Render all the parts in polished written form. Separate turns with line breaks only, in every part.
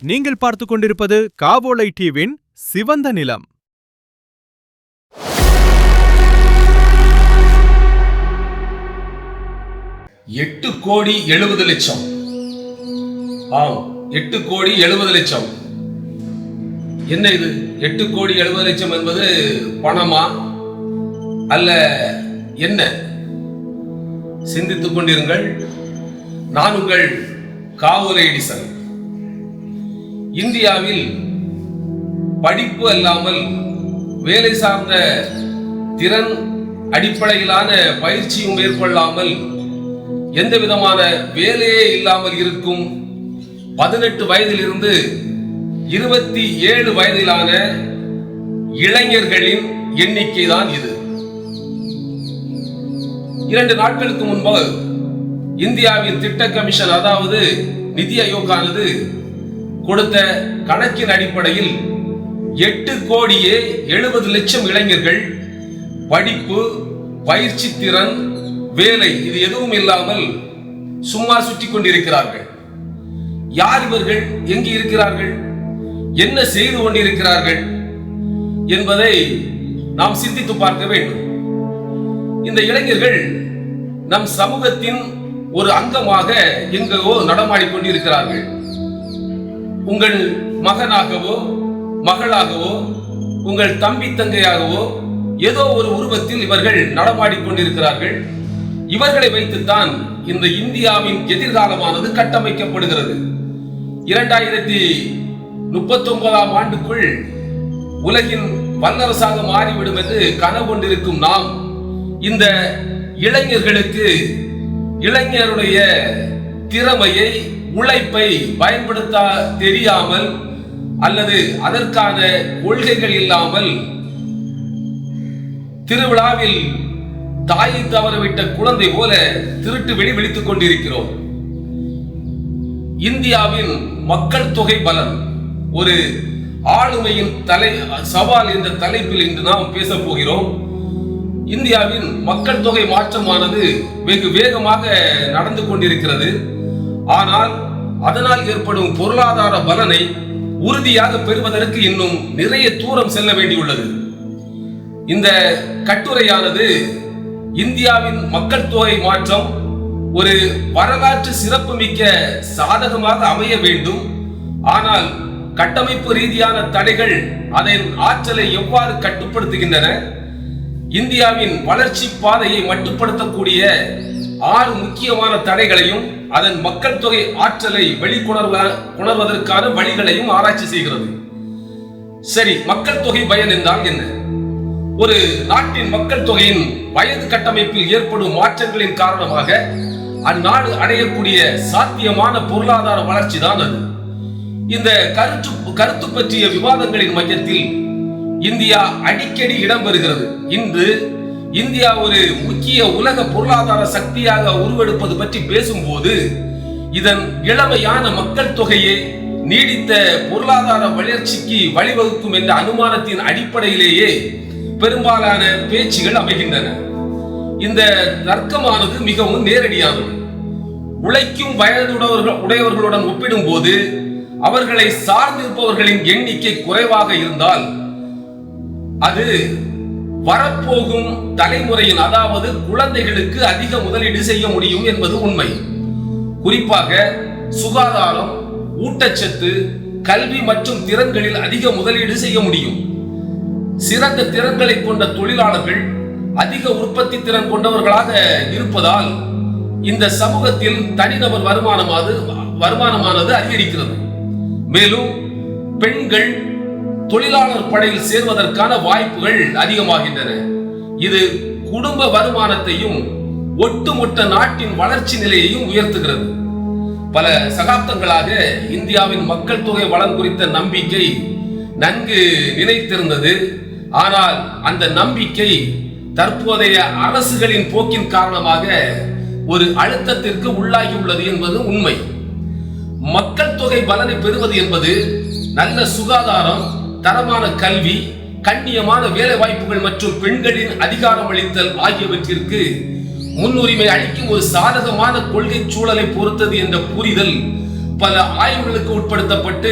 நீங்கள் பார்த்துக் கொண்டிருப்பது காவோலை டிவியின் சிவந்த நிலம்.
எட்டு கோடி 70 லட்சம். ஆம், 8 கோடி 70 லட்சம். என்ன இது 8 கோடி 70 லட்சம் என்பது பணமா அல்ல என்ன? சிந்தித்துக் கொண்டிருங்கள். நான் உங்கள் காவோலை எடிசன். இந்தியாவில் படிப்பு அல்லாமல் வேலை சார்ந்த திறன் அடிப்படையிலான பயிற்சியும் மேற்கொள்ளாமல் எந்த விதமான வேலையே இல்லாமல் இருக்கும் 18 வயதிலிருந்து 27 வயதிலான இளைஞர்களின் எண்ணிக்கை தான் இது. 2 நாட்களுக்கு முன்பு இந்தியாவின் திட்ட கமிஷன், அதாவது நிதி ஆயோகானது கொடுத்த கணக்கின் அடிப்படையில் 8 கோடியே 70 லட்சம் இளைஞர்கள் படிப்பு, பயிற்சி திறன், வேலை இது எதுவும் இல்லாமல் சும்மா சுற்றி கொண்டிருக்கிறார்கள். யார் இவர்கள்? எங்கு இருக்கிறார்கள்? என்ன செய்து கொண்டிருக்கிறார்கள் என்பதை நாம் சிந்தித்து பார்க்க வேண்டும். இந்த இளைஞர்கள் நம் சமூகத்தின் ஒரு அங்கமாக எங்கோ நடமாடிக்கொண்டிருக்கிறார்கள். உங்கள் மகனாகவோ மகளாகவோ உங்கள் தம்பி தங்கையாகவோ ஏதோ ஒரு உருவத்தில் இவர்கள் நடமாடிக்கொண்டிருக்கிறார்கள். இவர்களை வைத்துத்தான் இந்த இந்தியாவின் எதிர்காலமானது கட்டமைக்கப்படுகிறது. 2039ஆம் ஆண்டுக்குள் உலகின் வல்லரசாக மாறிவிடும் என்று கனவு கொண்டிருக்கும் நாம் இந்த இளைஞர்களுக்கு இளைஞருடைய திறமையை, உழைப்பை பயன்படுத்த தெரியாமல் அல்லது அதற்கான கொள்கைகள் இல்லாமல் திருவிழாவில் தாயை தவறவிட்ட குழந்தை போல திருட்டு வெளி விழித்துக் கொண்டிருக்கிறோம். இந்தியாவின் மக்கள் தொகை பலன், ஒரு ஆளுமையின் சவால் என்ற தலைப்பில் இன்று நாம் பேச போகிறோம். இந்தியாவின் மக்கள் தொகை மாற்றமானது வெகு வேகமாக நடந்து கொண்டிருக்கிறது. ஆனால் அதனால் ஏற்படும் பொருளாதார பலனை உறுதியாக பெறுவதற்கு இன்னும் நிறைய தூரம் செல்ல வேண்டியுள்ளது. இந்த கட்டுரையானது இந்தியாவின் மக்கள் தொகை மாற்றம் ஒரு வரலாற்று சிறப்புமிக்க சாதகமாக அமைய வேண்டும். ஆனால் கட்டமைப்பு ரீதியான தடைகள் அதன் ஆற்றலை எவ்வாறு கட்டுப்படுத்துகின்றன? இந்தியாவின் வளர்ச்சி பாதையை மட்டுப்படுத்தக்கூடிய 6 முக்கியமான தடைகளையும் அதன் மக்கள் தொகை ஆற்றலை வெளிக்கொணர்வதற்கான வழிகளையும் ஆராய்ச்சி செய்கிறது. சரி, மக்கள் தொகை பயன் என்றால் என்ன? ஒரு நாட்டின் மக்கள் தொகையின் வயது கட்டமைப்பில் ஏற்படும் மாற்றங்களின் காரணமாக அந்நாடு அடையக்கூடிய சாத்தியமான பொருளாதார வளர்ச்சி தான் அது. இந்த கருத்து பற்றிய விவாதங்களின் மையத்தில் இந்தியா அடிக்கடி இடம்பெறுகிறது. இன்று இந்தியா ஒரு முக்கிய உலக பொருளாதார சக்தியாக உருவெடுப்பது பற்றி பேசும்போது இதன் இளமையான மக்கள் தொகையை நீடித்த பொருளாதார வளர்ச்சிக்கு வழிவகுக்கும் என்ற அனுமானத்தின் அடிப்படையிலேயே பெரும்பாலான பேச்சுகள் அமைகின்றன. இந்த தர்க்கமானது மிகவும் நேரடியானது. உழைக்கும் உடையவர்களுடன் ஒப்பிடும்போது அவர்களை சார்ந்திருப்பவர்களின் எண்ணிக்கை குறைவாக இருந்தால் அது வரப்போகும் தலைமுறையின், அதாவது குழந்தைகளுக்கு அதிக முதலீடு செய்ய முடியும் என்பது உண்மை. குறிப்பாக சுகாதாரம், ஊட்டச்சத்து, கல்வி மற்றும் திறன்களில் அதிக முதலீடு செய்ய முடியும். சிறந்த திறன்களை கொண்ட தொழிலாளர்கள் அதிக உற்பத்தி திறன் கொண்டவர்களாக இருப்பதால் இந்த சமூகத்தில் தனிநபர் வருமானமானது அதிகரிக்கிறது. மேலும் பெண்கள் தொழிலாளர் படையில் சேர்வதற்கான வாய்ப்புகள் அதிகமாகின்றன. இது குடும்ப வருமானத்தையும் ஒட்டுமொத்த நாட்டின் வளர்ச்சி நிலையையும் உயர்த்துகிறது. பல சகாப்தங்களாக இந்தியாவின் மக்கள் தொகை வளம் குறித்த நம்பிக்கை நன்கு நிலைத்திருந்தது. ஆனால் அந்த நம்பிக்கை தற்போதைய அரசுகளின் போக்கின் காரணமாக ஒரு அழுத்தத்திற்கு உள்ளாகியுள்ளது என்பது உண்மை. மக்கள் தொகை பலனை பெறுவது என்பது நல்ல சுகாதாரம், தரமான கல்வி, கண்ணியமான வேலை வாய்ப்புகள் மற்றும் பெண்களின் அதிகாரம் அளித்தல் ஆகியவற்றிற்கு முன்னுரிமை அளிக்கும் ஒரு சாதகமான கொள்கை சூழலை பொறுத்தது என்ற புரிதல் பல ஆய்வுகளுக்கு உட்படுத்தப்பட்டு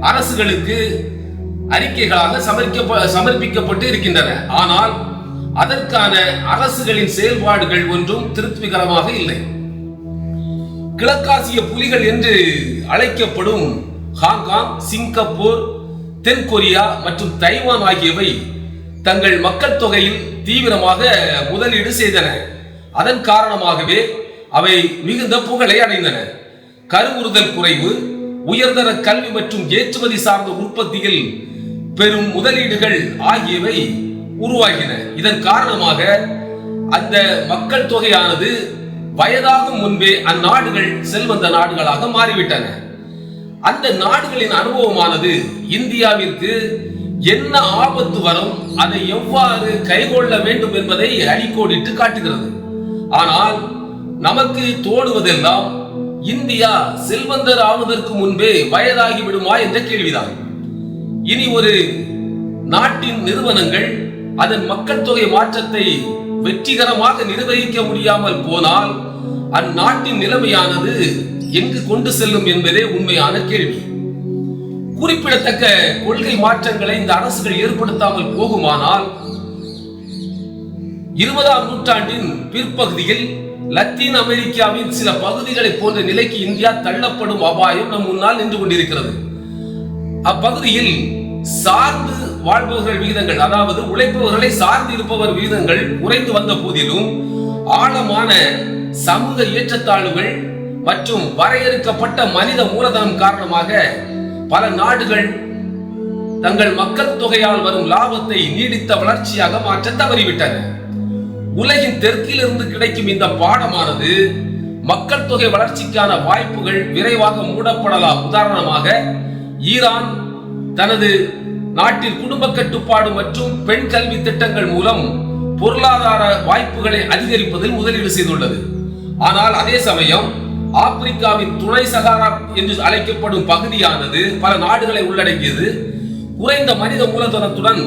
அரசுகளுக்கு அறிக்கைகளாக சமர்ப்பிக்கப்பட்டு இருக்கின்றன. ஆனால் அதற்கான அரசுகளின் செயல்பாடுகள் ஒன்றும் திருப்திகரமாக இல்லை. கிழக்காசிய புலிகள் என்று அழைக்கப்படும் ஹாங்காங், சிங்கப்பூர், தென்கொரியா மற்றும் தைவான் ஆகியவை தங்கள் மக்கள் தொகையில் தீவிரமாக முதலீடு செய்தன. அதன் காரணமாகவே அவை மிகுந்த புகழை அடைந்தன. கருவுறுதல் குறைவு, உயர்தர கல்வி மற்றும் ஏற்றுமதி சார்ந்த உற்பத்தியில் பெரும் முதலீடுகள் ஆகியவை உருவாகின. இதன் காரணமாக அந்த மக்கள் தொகையானது வயதாகும் முன்பே அந்நாடுகள் செல்வந்த நாடுகளாக மாறிவிட்டன. அந்த நாடுகளின் அனுபவமானது இந்தியாவிற்கு என்ன ஆபத்து வரும், அதை எவ்வாறு கைகொள்ள வேண்டும் என்பதை அடிக்கோடிட்டு காட்டுகிறது. ஆனால் நமக்கு தோணுவதெல்லாம் இந்தியா செல்வந்தர் ஆவதற்கு முன்பே வயதாகி விடுமா என்ற கேள்விதான். இனி ஒரு நாட்டின் நிறுவனங்கள் அதன் மக்கள் தொகை மாற்றத்தை வெற்றிகரமாக நிர்வகிக்க முடியாமல் போனால் அந்நாட்டின் நிலைமையானது எங்கு கொண்டு செல்லும் என்பதே உண்மையான கேள்வி. குறிப்பிடத்தக்க கொள்கை மாற்றங்களை இந்த அரசுகள் ஏற்படுத்தாமல் போகுமானால் 20ஆம் நூற்றாண்டின் பிற்பகுதியில் லத்தீன் அமெரிக்காவின் சில பகுதிகளை போன்ற நிலைக்கு இந்தியா தள்ளப்படும் அபாயம் நம் முன்னால் நின்று கொண்டிருக்கிறது. அப்பகுதியில் சார்ந்து வாழ்பவர்கள் விகிதங்கள், அதாவது உழைப்பவர்களை சார்ந்து இருப்பவர் விகிதங்கள் குறைந்து வந்த போதிலும் ஆழமான சமூக ஏற்றத்தாழ்வுகள் மற்றும் வரையறுக்கப்பட்ட மனித மூலதனம் காரணமாக பல நாடுகள் தங்கள் மக்கள் தொகையால் வரும் லாபத்தை நீடித்த வளர்ச்சியாக மாற்ற தவறிவிட்டன. உலகின் தெற்கிலிருந்து கிடைக்கும் இந்த பாடமானது மக்கள் தொகை வளர்ச்சிக்கான வாய்ப்புகள் விரைவாக மூடப்படலாம். உதாரணமாக, ஈரான் தனது நாட்டில் குடும்ப கட்டுப்பாடு மற்றும் பெண் கல்வி திட்டங்கள் மூலம் பொருளாதார வாய்ப்புகளை அதிகரிப்பதில் முதலீடு செய்துள்ளது. ஆனால் அதே சமயம் ஆப்பிரிக்காவின் துணை சகாரா என்று அழைக்கப்படும் பகுதியானது பல நாடுகளை உள்ளடக்கியது. குறைந்த மனித மூலதனத்துடன்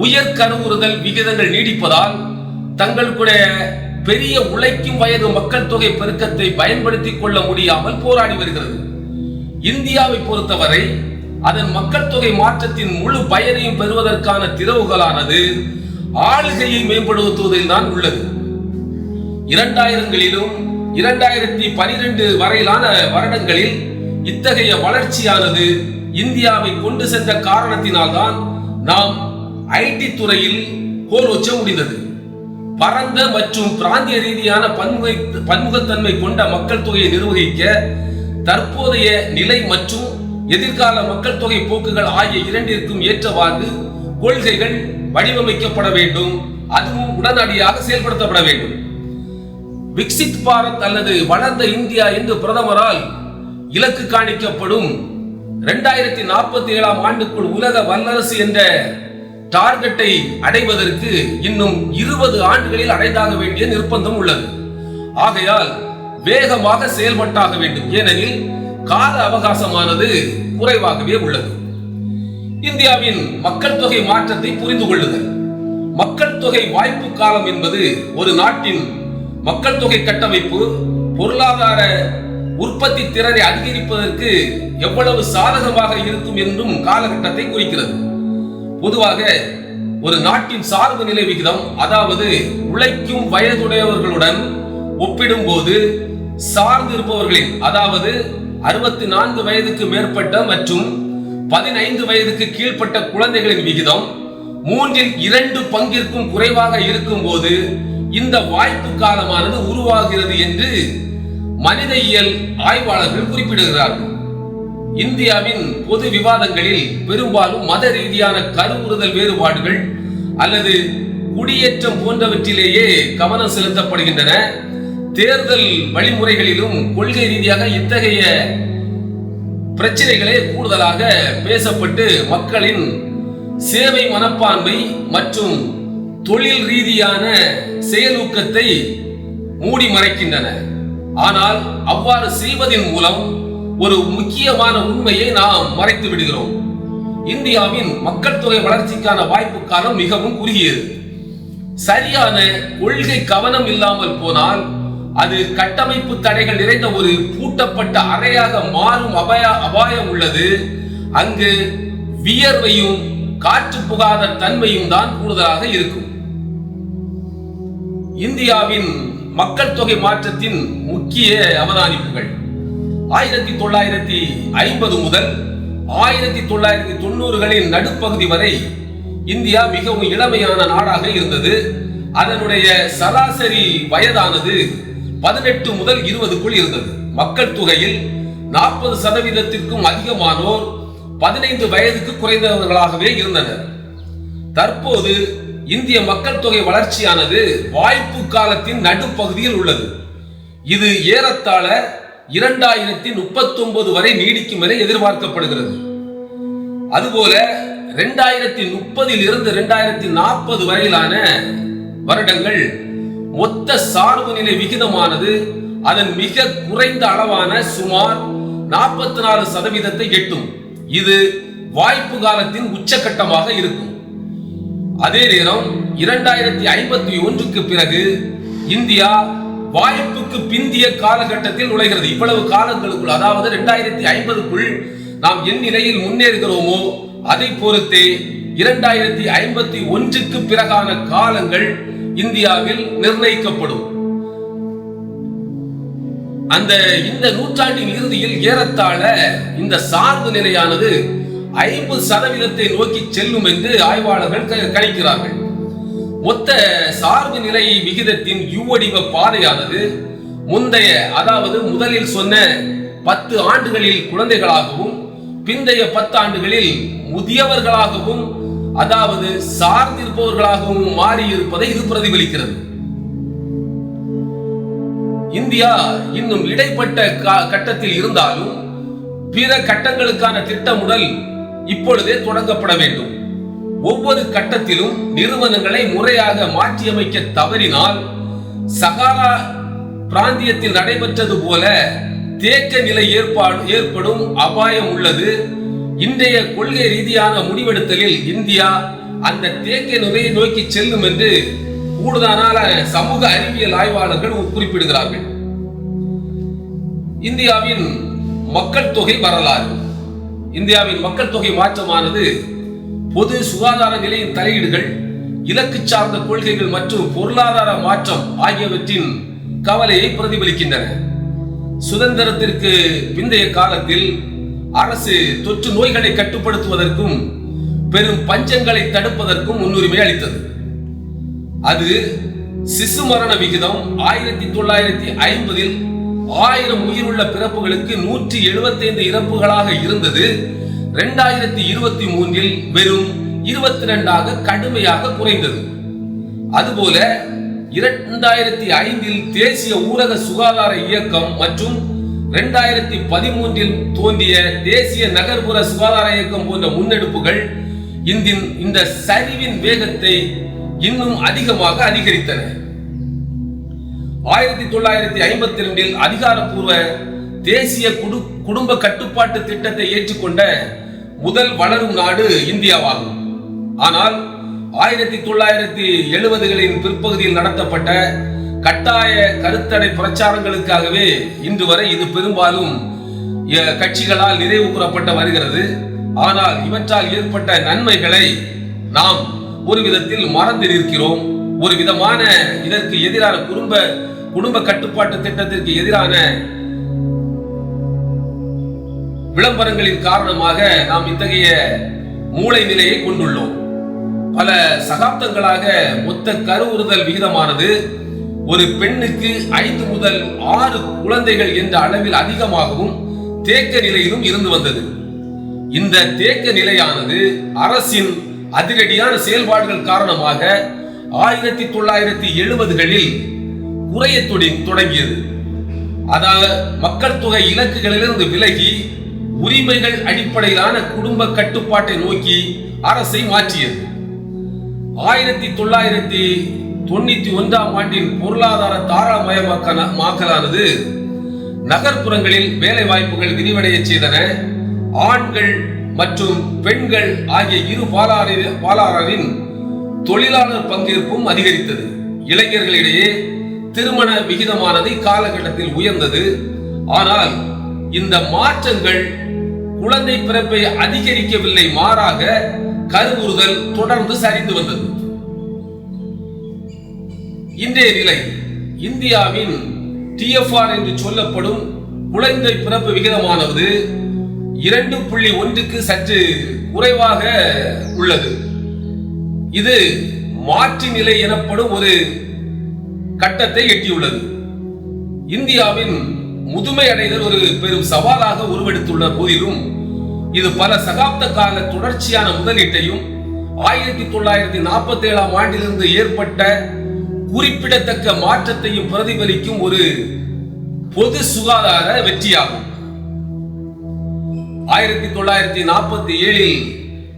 உயர் கருவுறுதல் விகிதங்கள் நீடிப்பதால் தங்களுடைய பெரிய உழைக்கும் வயது மக்கள் தொகை பெருக்கத்தை பயன்படுத்திக் கொள்ள முடியாமல் போராடி வருகிறது. இந்தியாவை பொறுத்தவரை அதன் மக்கள் தொகை மாற்றத்தின் முழு பயனையும் பெறுவதற்கான திறவுகளானது ஆளுகையை மேம்படுத்துவதில் தான் உள்ளது. 2000களிலும் 2012 வரையிலான வருடங்களில் இத்தகைய வளர்ச்சியானது இந்தியாவை கொண்டு சென்ற காரணத்தினால்தான் நாம் ஐடி துறையில் கோலோச்ச முடிந்தது. பரந்த மற்றும் பிராந்திய ரீதியான பன்முகத்தன்மை கொண்ட மக்கள் தொகையை நிர்வகிக்க தற்போதைய நிலை மற்றும் எதிர்கால மக்கள் தொகை போக்குகள் ஆகிய இரண்டிற்கும் ஏற்றவாறு கொள்கைகள் வடிவமைக்கப்பட வேண்டும். அதுவும் உடனடியாக செயல்படுத்தப்பட வேண்டும். விக்சித் பாரத் அல்லது வளர்ந்த இந்தியா என்று பிரதமரால் இலக்கு காணிக்கப்படும் 2047ஆம் ஆண்டுக்குள் உலக வல்லரசு என்ற டார்கெட்டை அடைவதற்கு இன்னும் 20 ஆண்டுகளில் அடைந்தாக வேண்டிய நிர்பந்தம் உள்ளது. ஆகையால் வேகமாக செயல்பட்டாக வேண்டும். ஏனெனில் கால அவகாசமானது குறைவாகவே உள்ளது. இந்தியாவின் மக்கள் தொகை மாற்றத்தை புரிந்து கொள்ளுதல். மக்கள் தொகை வாய்ப்பு காலம் என்பது ஒரு நாட்டின் மக்கள் தொகை கட்டமைப்பு பொருளாதார உற்பத்தி திறனை அதிகரிப்பதற்கு எவ்வளவு சாதகமாக இருக்கும் என்றும் காலகட்டத்தை குறிக்கிறது. பொதுவாக ஒரு நாட்டின் சார்பு நிலை விகிதம், அதாவது உழைக்கும் வயதுடையவர்களுடன் ஒப்பிடும்போது சார்ந்து இருப்பவர்களின், அதாவது 64 வயதுக்கு மேற்பட்ட மற்றும் 15 வயதுக்கு கீழ்ப்பட்ட குழந்தைகளின் விகிதம் 2/3 குறைவாக இருக்கும் போது இந்த வாய்ப்பு காலமானது உருவாகிறது என்று மனித இயல் ஆய்வாளர்கள் குறிப்பிடுகிறார்கள். இந்தியாவின் பொது விவாதங்களில் பெரும்பாலும் மத ரீதியான கருவுறுதல் வேறுபாடுகள் அல்லது குடியேற்றம் போன்றவற்றிலேயே கவனம் செலுத்தப்படுகின்றன. தேர்தல் வழிமுறைகளிலும் கொள்கை ரீதியாக இத்தகைய பிரச்சனைகளே கூடுதலாக பேசப்பட்டு மக்களின் சேவை மனப்பான்மை மற்றும் தொழில் ரீதியான செயலூக்கத்தை மூடி மறைக்கின்றன. ஆனால் அவ்வாறு செய்வதன் மூலம் ஒரு முக்கியமான உண்மையை நாம் மறைத்து விடுகிறோம். இந்தியாவின் மக்கள் தொகை வளர்ச்சிக்கான வாய்ப்பு காலம் மிகவும் குறுகியது. சரியான கொள்கை கவனம் இல்லாமல் போனால் அது கட்டமைப்பு தடைகள் நிறைந்த ஒரு பூட்டப்பட்ட அறையாக மாறும் அபாயம் உள்ளது. அங்கு வியர்வையும் காற்று புகாத தன்மையும் தான் கூடுதலாக இருக்கும். இந்தியாவின் மக்கள் தொகை மாற்றத்தின் முக்கிய அவதானிப்புகள் 1950 முதல் 1990களின் நடுப்பகுதி வரை இந்தியா மிகவும் இளமையான நாடாக இருந்தது. அதனுடைய சராசரி வயதானது 18 முதல் 20க்குள் இருந்தது. மக்கள் தொகையில் 40% அதிகமானோர் 15 வயதுக்கு குறைந்தவர்களாகவே இருந்தனர். தற்போது இந்திய மக்கள் தொகை வளர்ச்சியானது வாய்ப்பு காலத்தின் நடுப்பகுதியில் உள்ளது. இது ஏறத்தாழ 2039 வரை நீடிக்கும் என எதிர்பார்க்கப்படுகிறது. அதுபோல 2030 இருந்து 2040 வரையிலான வருடங்கள் மொத்த சார்பு நிலை விகிதமானது அதன் மிக குறைந்த அளவான சுமார் 44% எட்டும். இது வாய்ப்பு காலத்தின் உச்சகட்டமாக இருக்கும். அதே நேரம் 2051க்கு பிறகு இந்தியா வாய்ப்புக்கு பிந்திய காலகட்டத்தில் நுழைகிறது. இவ்வளவு காலங்களுக்குள், அதாவது 2050க்குள் நாம் என் நிலையில் முன்னேறுகிறோமோ அதை பொறுத்தே 2051க்கு பிறகான காலங்கள் இந்தியாவில் நிர்ணயிக்கப்படும். இந்த நூற்றாண்டின் இறுதியில் ஏறத்தாழ இந்த சார்பு நிலையானது 50% நோக்கி செல்லும் என்று ஆய்வாளர்கள் கணிக்கிறார்கள். மொத்த சார்பு நிலை விகிதத்தின் யூவடிவ பாதையானது முந்தைய, அதாவது முதலில் சொன்ன 10 ஆண்டுகளில் குழந்தைகளாகவும் பிந்தைய 10 ஆண்டுகளில் முதியவர்களாகவும், அதாவது சார்ந்திருப்பவர்களாகவும் மாறியிருப்பதை இது பிரதிபலிக்கிறது. இந்தியா இன்னும் இடைப்பட்ட கட்டத்தில் இருந்தாலும் பிற கட்டங்களுக்கான திட்டமிடல் இப்பொழுதே தொடங்கப்பட வேண்டும். ஒவ்வொரு கட்டத்திலும் நிறுவனங்களை முறையாக மாற்றியமைக்க தவறினால் சகாரா பிராந்தியத்தில் நடைபெற்றது போல தேக்க நிலை ஏற்படும் அபாயம் உள்ளது. இன்றைய கொள்கை ரீதியான முடிவெடுத்தலில் இந்தியா அந்த தேக்க நிலையை நோக்கி செல்லும் என்று கூடுதலான சமூக அறிவியல் ஆய்வாளர்கள் குறிப்பிடுகிறார்கள். இந்தியாவின் மக்கள் தொகை வரலாறு. இந்தியாவின் மக்கள் தொகை மாற்றமானது பொது சுகாதார நிலையின் தலையீடுகள், இலக்கு சார்ந்த கொள்கைகள் மற்றும் பொருளாதார மாற்றம் ஆகியவற்றின் கவலையை பிரதிபலிக்கின்றன. சுதந்திரத்திற்கு பிந்தைய காலத்தில் அரசு தொற்று நோய்களை கட்டுப்படுத்துவதற்கும் பெரும் பஞ்சங்களை தடுப்பதற்கும் முன்னுரிமை அளித்தது. அது சிசு மரண விகிதம் 1950 1000 உயிருள்ள பிறப்புகளுக்கு 175 இறப்புகளாக இருந்தது. 2023 வெறும் 22 கடுமையாக குறைந்தது. அதுபோல 2005 தேசிய ஊரக சுகாதார இயக்கம் மற்றும் 2013 தோன்றிய தேசிய நகர்ப்புற சுகாதார இயக்கம் போன்ற முன்னெடுப்புகள் இந்த சரிவின் வேகத்தை இன்னும் அதிகமாக அதிகரித்தன. 1952 அதிகாரப்பூர்வ தேசிய குடும்ப கட்டுப்பாட்டு திட்டத்தை ஏற்றுக்கொண்ட முதல் வளரும் நாடு இந்தியாவாகும். ஆனால் 1970களின் பிற்பகுதியில் நடத்தப்பட்ட கட்டாய கருத்தடை பிரச்சாரங்களுக்காகவே இன்று வரை இது பெரும்பாலும் கட்சிகளால் நினைவு கூறப்பட்டு வருகிறது. ஆனால் இவற்றால் ஏற்பட்ட நன்மைகளை நாம் ஒரு விதத்தில் மறந்து நிற்கிறோம். ஒரு விதமான இதற்கு எதிரான குடும்ப கட்டுப்பாட்டு திட்டத்திற்கு எதிரான விளம்பரங்களின் காரணமாக நாம் இத்தகைய மூளை நிலையை கொண்டுள்ளோம். பல சகாப்தங்களாக மொத்த கருவுறுதல் விகிதமானது ஒரு பெண்ணுக்கு 5 முதல் 6 குழந்தைகள் என்ற அளவில் அதிகமாகவும் தேக்க நிலையிலும் இருந்து வந்தது. இந்த தேக்க நிலையானது அரசின் அதிரடியான செயல்பாடுகள் காரணமாக 1970களில் குறைய தொடங்கியது. அதாவது மக்கள் தொகை இலக்குகளிலிருந்து விலகி உரிமைகள் அடிப்படையிலான குடும்ப கட்டுப்பாட்டை நோக்கி அரசை மாற்றியது. 1991 ஆண்டின் பொருளாதார தாராமயமாக்கலானது நகர்ப்புறங்களில் வேலை வாய்ப்புகள் விரிவடைய செய்தன. ஆண்கள் மற்றும் பெண்கள் ஆகிய இரு பாலாரின் தொழிலாளர் பங்கேற்பும் அதிகரித்தது. இளைஞர்களிடையே திருமண விகிதமானது காலகட்டத்தில் உயர்ந்தது. ஆனால் இந்த மாற்றங்கள் குழந்தை பிறப்பை அதிகரிக்கவில்லை, மாறாக கருவுறுதல் தொடர்ந்து சரிந்து வந்தது. இன்றைய நிலை இந்தியாவின் TFR என்று சொல்லப்படும் குழந்தை பிறப்பு விகிதமானது 2.1க்கு சற்று குறைவாக உள்ளது. இது மாற்று நிலை எனப்படும் ஒரு கட்டத்தை எட்டியுள்ளது. இந்தியாவின் முதுமை அடைதல் ஒரு பெரும் சவாலாக உருவெடுத்துள்ள போதிலும் இது பல சகாப்த கால தொடர்ச்சியான முதலீட்டையும் 1947ஆம் ஆண்டிலிருந்து ஏற்பட்ட குறிப்பிடத்தக்க மாற்றத்தையும் பிரதிபலிக்கும் ஒரு பொது சுகாதார வெற்றியாகும். 1947இல்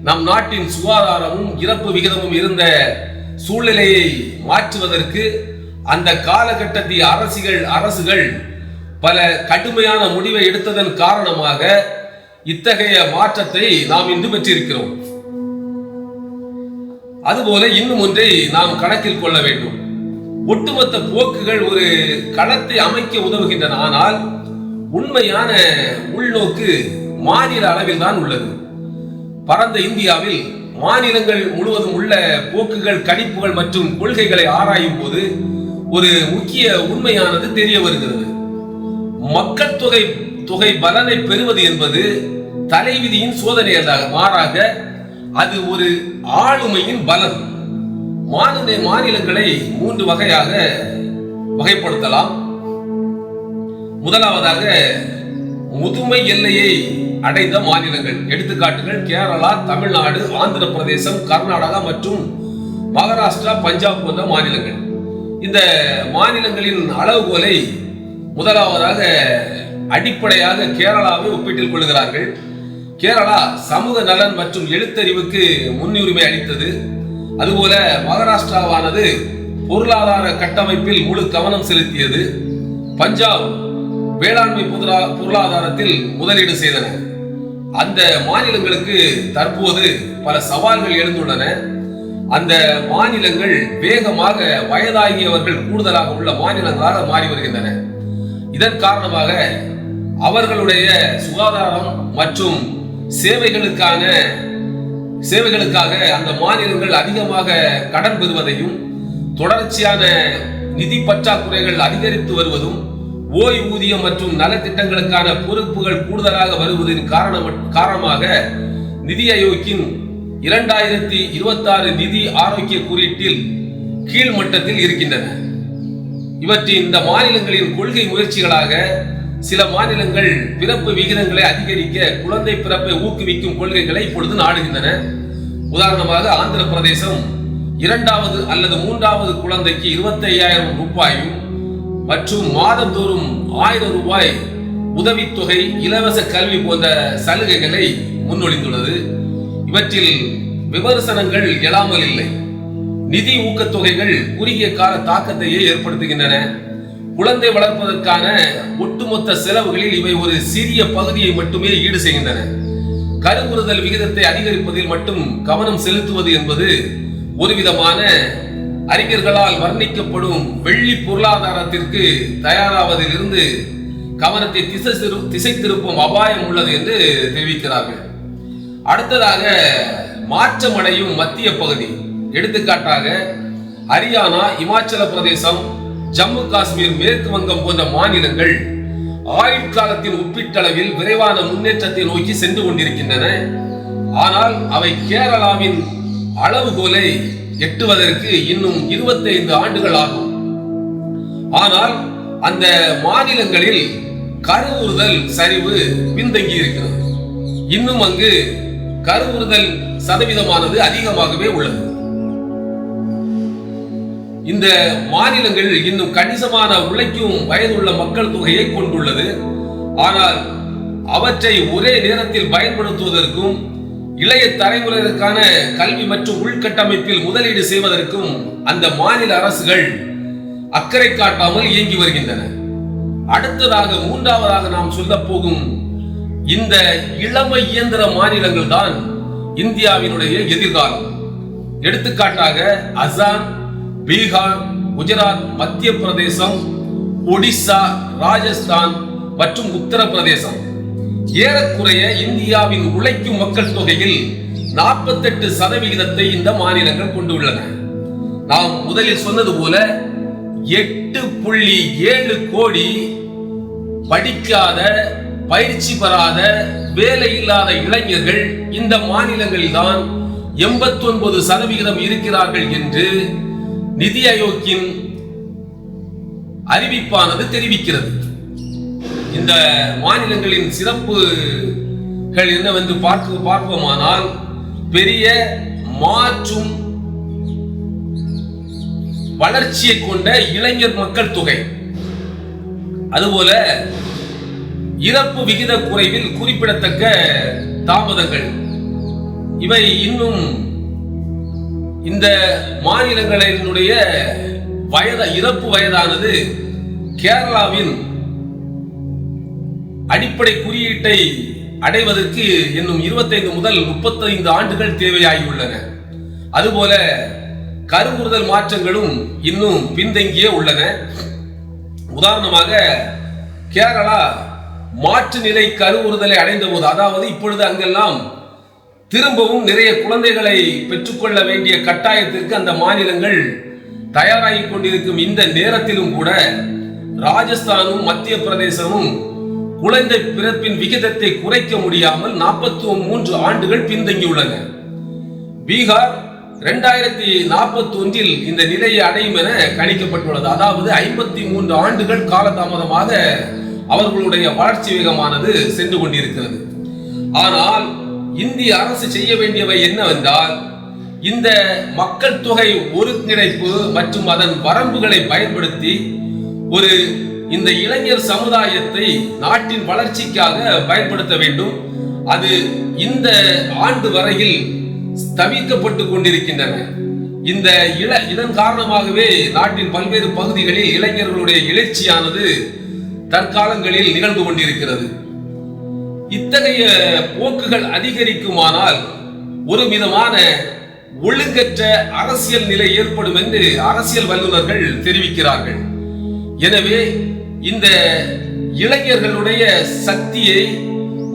நம் நாட்டின் சுகாதாரமும் இறப்பு விகிதமும் இருந்த சூழ்நிலையை மாற்றுவதற்கு அந்த காலகட்டத்தில் அரசுகள் பல கடுமையான முடிவை எடுத்ததன் காரணமாக இத்தகைய மாற்றத்தை நாம் இன்று பெற்றிருக்கிறோம். அதுபோல இன்னும் ஒன்றை நாம் கணக்கில் கொள்ள வேண்டும். ஒட்டுமொத்த போக்குகள் ஒரு களத்தை அமைக்க உதவுகின்றன, ஆனால் உண்மையான உள்நோக்கு மாநில அளவில் தான் உள்ளது. பரந்த இந்தியாவில் மாநிலங்கள் முழுவதும் உள்ள போக்குகள், கணிப்புகள் மற்றும் கொள்கைகளை ஆராயும் போது ஒரு முக்கிய உண்மையானது தெரிய வருகிறது. மக்கள் தொகை பலனை பெறுவது என்பது தலைவிதியின் சோதனை அல்ல, மாறாக அது ஒரு ஆளுமையின் பலன். மாநிலங்களை 3 வகையாக வகைப்படுத்தலாம். முதலாவதாக முதுமை எல்லையை அடைந்த மாநிலங்கள். எடுத்துக்காட்டுகள் கேரளா, தமிழ்நாடு, ஆந்திர பிரதேசம், கர்நாடகா மற்றும் மகாராஷ்டிரா, பஞ்சாப் போன்ற மாநிலங்கள். இந்த மாநிலங்களின் அளவுகோலை முதலாவதாக அடிப்படையாக கேரளாவை ஒப்பீட்டில் கொள்கிறார்கள். கேரளா சமூக நலன் மற்றும் எழுத்தறிவுக்கு முன்னுரிமை அளித்தது. அதுபோல மகாராஷ்டிராவானது பொருளாதார கட்டமைப்பில் முழு கவனம் செலுத்தியது. பஞ்சாப் வேளாண்மை பொருளாதாரத்தில் முதலீடு செய்தன. அந்த மாநிலங்களுக்கு தற்போது பல சவால்கள் எழுந்துள்ளன. அந்த மாநிலங்கள் வேகமாக வயதாகியவர்கள் கூடுதலாக உள்ள மாநிலங்களாக மாறி வருகின்றன. இதன் காரணமாக அவர்களுடைய சுகாதாரம் மற்றும் சேவைகளுக்காக அந்த மாநிலங்கள் அதிகமாக கடன் பெறுவதையும், தொடர்ச்சியான நிதி பற்றாக்குறைகள் அதிகரித்து வருவதும், ஓய்வூதியம் மற்றும் நலத்திட்டங்களுக்கான பொறுப்புகள் கூடுதலாக வருவதன் காரணமாக நிதி ஆயோக்கின் 2026 நிதி ஆரோக்கிய குறியீட்டில் கீழ்மட்டத்தில் இருக்கின்றன. இவற்றின் இந்த மாநிலங்களின் கொள்கை முயற்சிகளாக சில மாநிலங்கள் பிறப்பு விகிதங்களை அதிகரிக்க குழந்தை பிறப்பை ஊக்குவிக்கும் கொள்கைகளை இப்பொழுது நாடுகின்றன. உதாரணமாக ஆந்திர பிரதேசம் 2வது அல்லது 3வது குழந்தைக்கு 25,000 ரூபாயும் மற்றும் மாதந்தோறும் 1000 ரூபாய் உதவித்தொகை, இலவச கல்வி போன்ற சலுகைகளை முன்மொழிந்துள்ளது. இவற்றில் விமர்சனங்கள் எழாமல் இல்லை. நிதி ஊக்கத்தொகைகள் குறுகிய கால தாக்கத்தையே ஏற்படுத்துகின்றன. குழந்தை வளர்ப்பதற்கான ஒட்டுமொத்த செலவுகளில் இவை ஒரு சிறிய பகுதியை மட்டுமே ஈடு செய்கின்றன. கருவுறுதல் விகிதத்தை அதிகரிப்பதில் மட்டும் கவனம் செலுத்துவது என்பது ஒரு விதமான அறிஞர்களால் வர்ணிக்கப்படும் வெள்ளி பொருளாதாரத்திற்கு தயாராவதில் இருந்து கவனத்தை திசை திருப்பும் அபாயம் உள்ளது என்று தெரிவிக்கிறார்கள். அடுத்ததாக மாற்றமடையும் மத்திய பகுதி. எடுத்துக்காட்டாக ஹரியானா, இமாச்சல பிரதேசம், ஜம்மு காஷ்மீர், மேற்கு வங்கம் போன்ற மாநிலங்கள் ஆயுட்காலத்தின் ஒப்பீட்டளவில் விரைவான முன்னேற்றத்தை நோக்கி சென்று கொண்டிருக்கின்றன. ஆனால் அவை கேரளாவின் அளவுகோலை எட்டுவதற்கு இன்னும் 25 ஆண்டுகள் ஆகும். ஆனால் அந்த மாநிலங்களில் கருவுறுதல் சரிவு பின்தங்கி இருக்கிறது. இன்னும் அங்கு கருவுறுதல் சதவீதமானது அதிகமாகவே உள்ளது. இந்த மாநிலங்கள் இன்னும் கணிசமான உழைக்கும் வயதுள்ள மக்கள் தொகையை கொண்டுள்ளது. ஆனால் அவற்றை ஒரே நேரத்தில் பயன்படுத்துவதற்கும் இளைய தலைமுறையினருக்கான கல்வி மற்றும் உள்கட்டமைப்பில் முதலீடு செய்வதற்கும் அந்த மாநில அரசுகள் அக்கறை காட்டாமல் இயங்கி வருகின்றன. அடுத்ததாக 3வதாக நாம் சொல்ல போகும் இந்த இளமை இயந்திர மாநிலங்கள் தான் இந்தியாவினுடைய எதிர்காலம். எடுத்துக்காட்டாக அசாம், பீகார், குஜராத், மத்திய பிரதேசம், ஒடிசா, ராஜஸ்தான் மற்றும் உத்தரப்பிரதேசம். ஏறக்குறைய இந்தியாவின் உழைக்கும் மக்கள் தொகையில் 48% இந்த மாநிலங்கள் கொண்டுள்ளன. நாம் முதலில் சொன்னது போல 8.7 கோடி படிக்காத, பயிற்சி பெறாத, வேலை இல்லாத இளைஞர்கள் இந்த மாநிலங்களில் தான் 89% இருக்கிறார்கள் என்று நிதி ஆயோக்கின் அறிவிப்பானது தெரிவிக்கிறது. இந்த மாநிலங்களின் சிறப்புகள் என்னவென்று பார்ப்போமானால், பெரிய மாற்றும் வளர்ச்சியை கொண்ட இளைஞர் மக்கள் தொகை, அதுபோல இறப்பு விகித குறைவில் குறிப்பிடத்தக்க தாமதங்கள், இவை இன்னும் இந்த மாநிலங்களினுடைய இறப்பு வயதானது கேரளாவின் அடிப்படை குறியீட்டை அடைவதற்கு இன்னும் 25 முதல் 35 ஆண்டுகள் தேவையாகியுள்ளன. அதுபோல கருவுறுதல் மாற்றங்களும் இன்னும் பின்தங்கியே உள்ளன. உதாரணமாக, கேரளா மாற்று நிலை கருவுறுதலை அடைந்த போது, அதாவது இப்பொழுது அங்கெல்லாம் திரும்பவும் நிறைய குழந்தைகளை பெற்றுக்கொள்ள வேண்டிய கட்டாயத்திற்கு அந்த மாநிலங்கள் தயாராகி கொண்டிருக்கும் இந்த நேரத்திலும் கூட ராஜஸ்தானும் மத்திய பிரதேசமும் குழந்தை பிறப்பின் விகிதத்தை குறைக்க முடியாமல் 43 ஆண்டுகள் பின்தங்கியுள்ளன. பீகார் 2041 இந்த நிலையை அடையும் என கணிக்கப்பட்டுள்ளது. அதாவது 53 ஆண்டுகள் காலதாமதமாக அவர்களுடைய வளர்ச்சி வேகமானது சென்று கொண்டிருக்கிறது. ஆனால் இந்திய அரசு செய்ய வேண்டியவை என்னவென்றால், இந்த மக்கள் தொகை ஒருங்கிணைப்பு மற்றும் அதன் வரம்புகளை பயன்படுத்தி இந்த இளைஞர் சமுதாயத்தை நாட்டின் வளர்ச்சிக்காக பயன்படுத்த வேண்டும். அது இந்த ஆண்டு வரையில் தவிர்க்கப்பட்டு கொண்டிருக்கின்றன. இதன் காரணமாகவே நாட்டின் பல்வேறு பகுதிகளில் இளைஞர்களுடைய எழுச்சியானது தற்காலங்களில் நிகழ்ந்து கொண்டிருக்கிறது. இத்தகைய போக்குகள் அதிகரிக்குமானால் ஒரு விதமான ஒழுங்கற்ற அரசியல் நிலை ஏற்படும் என்று அரசியல் வல்லுநர்கள் தெரிவிக்கிறார்கள். எனவே இந்த இளைஞர்களுடைய சக்தியை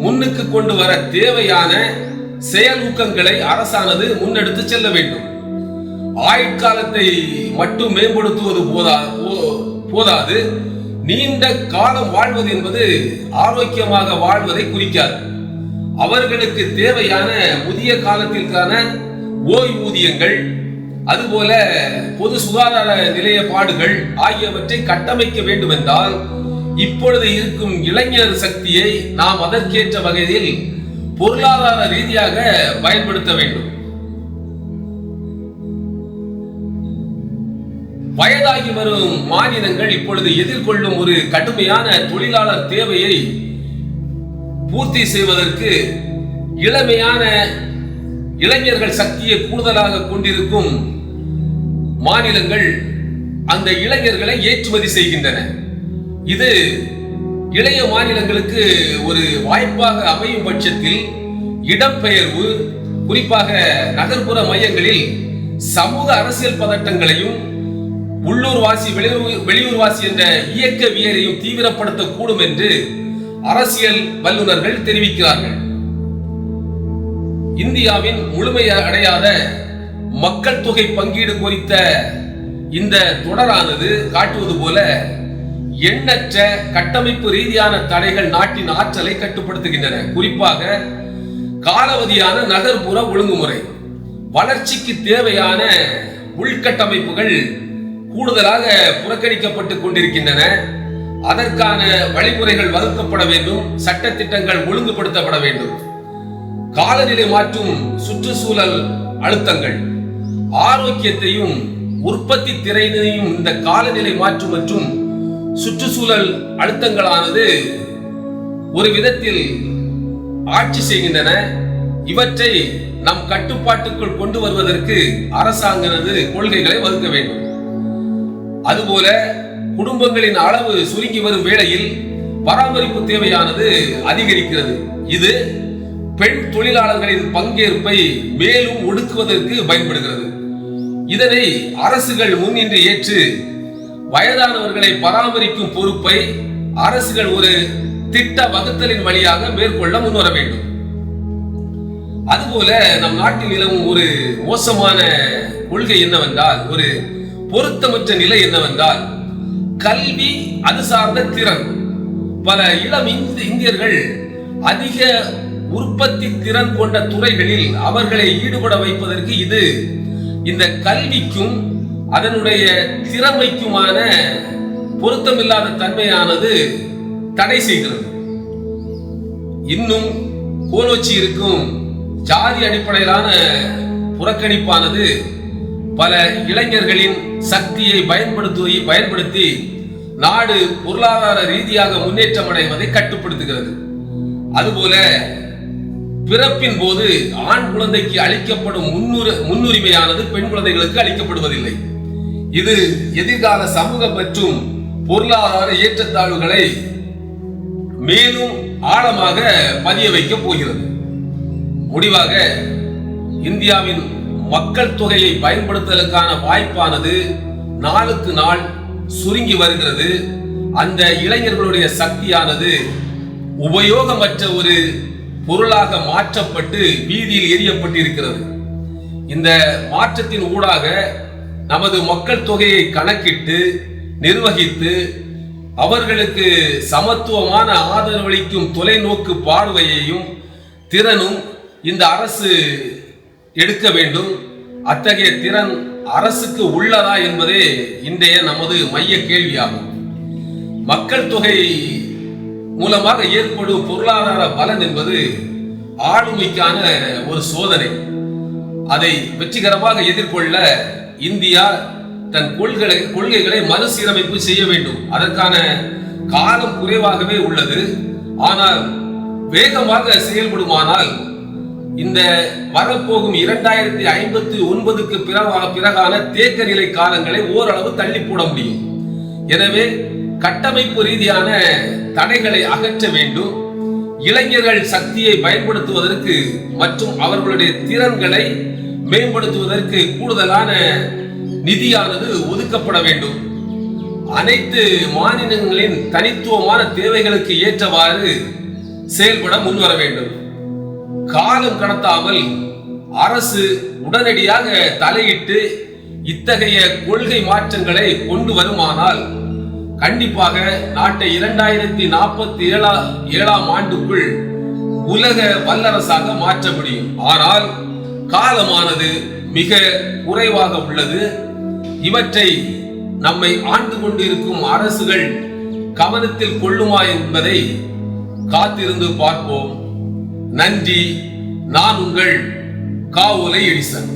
முன்னுக்கு கொண்டு வர தேவையான செயலூக்கங்களை அரசானது முன்னெடுத்து செல்ல வேண்டும். ஆயுட்காலத்தை மட்டும் மேம்படுத்துவது போதாது. நீண்ட காலம் வாழ்வது என்பது ஆரோக்கியமாக வாழ்வதை குறிக்காது. அவர்களுக்கு தேவையான முதிய காலத்திற்கான ஓய்வூதியங்கள், அதுபோல பொது சுகாதார நிலையப்பாடுகள் ஆகியவற்றை கட்டமைக்க வேண்டும் என்றால், இப்பொழுது இருக்கும் இளைஞர் சக்தியை நாம் அதற்கேற்ற வகையில் பொருளாதார ரீதியாக பயன்படுத்த வேண்டும். வயதாகி வரும் மாநிலங்கள் இப்பொழுது எதிர்கொள்ளும் ஒரு கடுமையான தொழிலாளர் தேவையை பூர்த்தி செய்வதற்கு இளமையான இளைஞர்கள் சக்தியை கூடுதலாக கொண்டிருக்கும் மாநிலங்கள் அந்த இளைஞர்களை ஏற்றுமதி செய்கின்றன. இது இளைய மாநிலங்களுக்கு ஒரு வாய்ப்பாக அமையும் பட்சத்தில் இடம்பெயர்வு, குறிப்பாக நகர்ப்புற மையங்களில் சமூக அரசியல் பதட்டங்களையும் உள்ளூர்வாசி வெளியூர்வாசி என்ற இயக்கவியலையும் தீவிரப்படுத்தக்கூடும் என்று அரசியல் வல்லுநர்கள் தெரிவிக்கிறார்கள். இந்தியாவின் முழுமையடையாத மக்கள் தொகை பங்கீடு குறித்த இந்த தொடரானது காட்டுவது போல எண்ணற்ற கட்டமைப்பு ரீதியான தடைகள் நாட்டின் ஆற்றலை கட்டுப்படுத்துகின்றன. குறிப்பாக காலாவதியான நகர்ப்புற ஒழுங்குமுறை, வளர்ச்சிக்கு தேவையான உள்கட்டமைப்புகள் கூடுதலாக புறக்கணிக்கப்பட்டு கொண்டிருக்கின்றன. அதற்கான வழிமுறைகள் வகுக்கப்பட வேண்டும், சட்ட திட்டங்கள் ஒழுங்குபடுத்தப்பட வேண்டும். காலநிலை மாற்றும் சுற்றுச்சூழல் அழுத்தங்கள், ஆரோக்கியத்தையும் உற்பத்தி திறனையும் இந்த காலநிலை மாற்றம் மற்றும் சுற்றுச்சூழல் அழுத்தங்களானது ஒரு விதத்தில் ஆட்சி செய்கின்றன. இவற்றை நம் கட்டுப்பாட்டுக்குள் கொண்டு வருவதற்கு அரசாங்கனது கொள்கைகளை வகுக்க வேண்டும். அதுபோல குடும்பங்களின் அளவு சுருங்கி வரும் வேளையில் பராமரிப்பு தேவையானது அதிகரிக்கிறது. இது பெண் தொழிலாளர்களின் பங்கேற்பை மேலும் ஒடுக்குவதற்கு பயன்படுகிறது. இதனை அரசுகள் முன்னின்று ஏற்று வயதானவர்களை பராமரிக்கும் பொறுப்பை அரசுகள் ஒரு திட்ட வகுத்தலின் வழியாக மேற்கொள்ள முன்வர வேண்டும். அதுபோல நம் நாட்டில் நிலவும் ஒரு மோசமான கொள்கை என்னவென்றால், ஒரு பொருத்தமற்ற நிலை என்னவென்றால், கல்வி அது சார்ந்த திறன். பல இளம் இந்தியர்கள் அதிக உற்பத்தி திறன் கொண்ட துறைகளில் அவர்களை ஈடுபட வைப்பதற்கு இது இந்த கல்விக்கும் அதனுடைய திறமைக்குமான பொருத்தமில்லாத தன்மையானது தடை செய்கிறது. இன்னும் கோலோச்சி இருக்கும் ஜாதி அடிப்படையிலான புறக்கணிப்பானது பல இளைஞர்களின் சக்தியை பயன்படுத்தி நாடு பொருளாதார ரீதியாக முன்னேற்றம் அடைவதை கட்டுப்படுத்துகிறது. அதுபோல பிறப்பின் போது ஆண் குழந்தைக்கு அளிக்கப்படும் முன்னுரிமையானது பெண் குழந்தைகளுக்கு அளிக்கப்படுவதில்லை. இது எதிர்கால சமூக மற்றும் பொருளாதார ஏற்றத்தாழ்வுகளை மேலும் ஆழமாக பதிய வைக்கப் போகிறது. முடிவாக, இந்தியாவின் மக்கள் தொகையை பயன்படுத்துவதற்கான வாய்ப்பானது நாளுக்கு நாள் சுருங்கி வருகிறது. அந்த இளைஞர்களுடைய சக்தியானது உபயோகமற்ற ஒரு பொருளாக மாற்றப்பட்டு வீதியில் எரியப்பட்டிருக்கிறது. இந்த மாற்றத்தின் ஊடாக நமது மக்கள் தொகையை கணக்கிட்டு நிர்வகித்து அவர்களுக்கு சமத்துவமான ஆதரவளிக்கும் தொலைநோக்கு பார்வையையும் திறனும் இந்த அரசு எடுக்க வேண்டும். அத்தகைய திறன் அரசுக்கு உள்ளதா என்பதே இன்றைய நமது மைய கேள்வியாகும். மக்கள் தொகை மூலமாக ஏற்படும் பொருளாதார பலன் என்பது ஆளுமைக்கான ஒரு சோதனை. அதை வெற்றிகரமாக எதிர்கொள்ள இந்தியா தன் கொள்கைகளை மறுசீரமைப்பு செய்ய வேண்டும். அதற்கான காலம் குறைவாகவே உள்ளது. ஆனால் வேகமாக செயல்படுமானால் இந்த வரப்போகும் 2059க்கு பிறகான தேக்க நிலை காலங்களை ஓரளவு தள்ளி போட முடியும். எனவே கட்டமைப்பு ரீதியான தடைகளை அகற்ற வேண்டும். இளைஞர்கள் சக்தியை பயன்படுத்துவதற்கு மற்றும் அவர்களுடைய திறன்களை மேம்படுத்துவதற்கு கூடுதலான நிதியானது ஒதுக்கப்பட வேண்டும். அனைத்து மாநிலங்களின் தனித்துவமான தேவைகளுக்கு ஏற்றவாறு செயல்பட முன்வர வேண்டும். காலம் கடத்தாமல் அரசு உடனடியாக தலையிட்டு இத்தகைய கொள்கை மாற்றங்களை கொண்டு வருமானால் கண்டிப்பாக நாட்டை 2047ஆம் ஆண்டுக்குள் உலக வல்லரசாக மாற்ற முடியும். ஆனால் காலமானது மிக குறைவாக உள்ளது. இவற்றை நம்மை ஆண்டு கொண்டிருக்கும் அரசுகள் கவனத்தில் கொள்ளுமா என்பதை காத்திருந்து பார்ப்போம். நன்றி. நான் உங்கள் காவோலை எடிசன்.